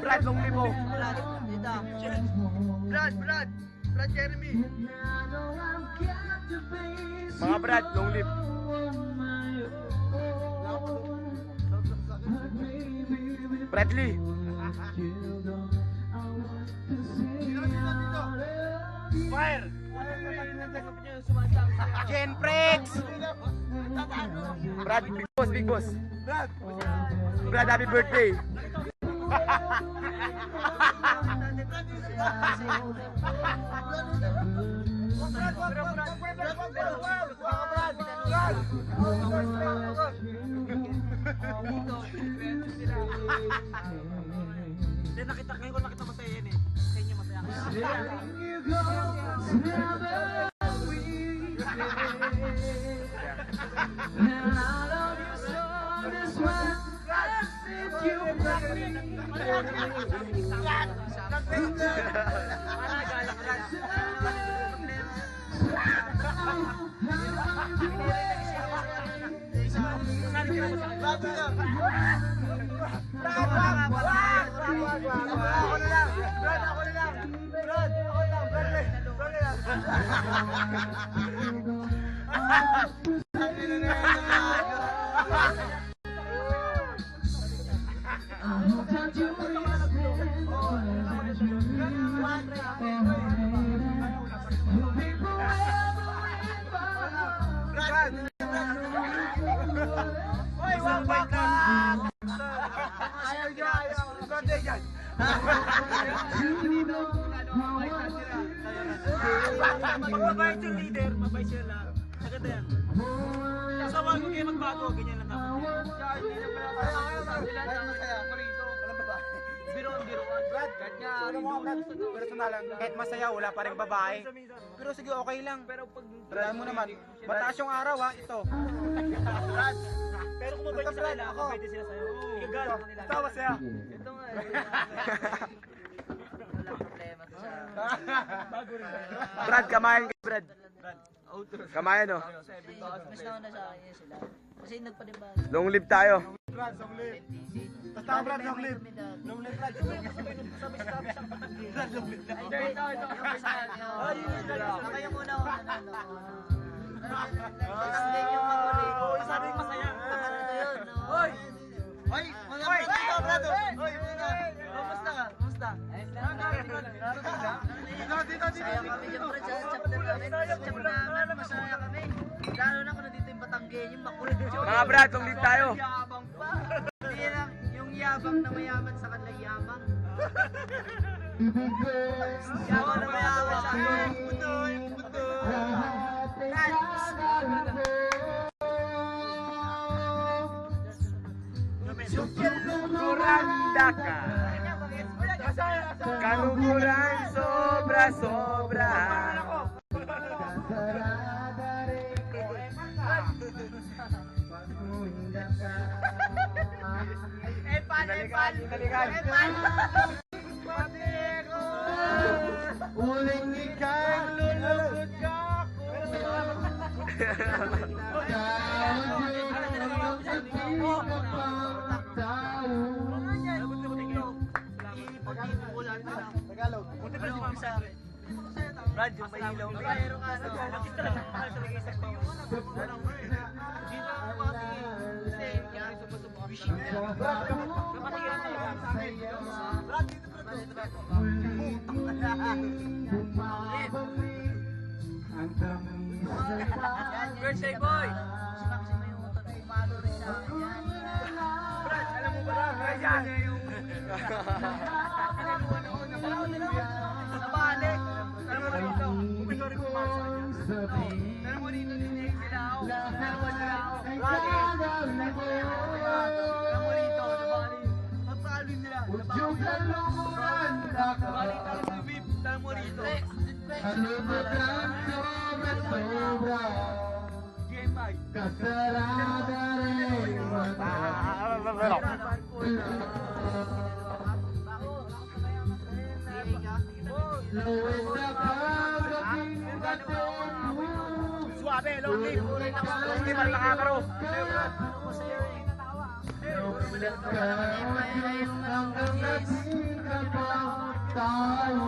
Brad, long libo. Brad Jeremy. Mga Brad, long lip. Bradley. Fire. Jen Prex. Brad, big boss. Brad, happy birthday. Nakita masaya yan eh. Sa inyo masaya ka. Mabait yung leader, mabait siya lang. Agad yan. Sa wag ko kayo magbago, ganyan lang ako. Brad, kahit masaya, wala pa rin babae. Pero sige, okay lang. Tandaan mo naman, mataas yung araw ha, ito. Pero kung mabait sila, mabait sila sa'yo. Igagano ka nila. Ito, masaya. Ito nga eh. Walang problema to siya. Brad, kamayan ka, Brad. Kamayan, no? Mas nauna sa akin sila. Kasi nagpadiba. Long live tayo. Brad, long live. Long live, Brad. Sabi-sabi siyang patagin. Brad, long live. Ito. Kayo muna ako patagin yung magulit. Sabi masaya. Hoy! Hoy! Mga Brad! Hoy! Kamusta ka? Kamusta? Masaya kami dyan, Brad. Chapter namin. Masaya kami. Lalo na kung nandito yung Batanggen, yung makulit yun. Mga Brad, long live tayo. Yabang pa. Hindi lang, yung yabang na mayaman sa kanila yabang. Yabang na mayaman sa kanila. Putoy. Kuranda ka. Kaluguran sobra-sobra. Epan. Uling ikang lulugod ka Brad, yung may ilaw mo. Makita lang ang mahal talaga isang tayo. Dito ang makatingin. Kasi, kaya sumasubukan. Brad, kapatigilan talaga sa akin. Brad, dito. Birthday boy! Umalo rin sa akin yan. Brad, alam mo ba lang? Brad, yan. Alam mo nabalik. Alam mo rito. Umino rin kumahal sa kanya. Alam mo rito din sila ako. Alam mo sila ako. Lagi. Alam mo rito. Nabalik. Magpaalwin nila. Nabalik. Kalimutan sobra-sobra. Kasarada rin mata. Luwin na kagaging katin mo. Suwabe, long live. Long live ang nakakaro. Luwin ka hanggang naging kapag tayo.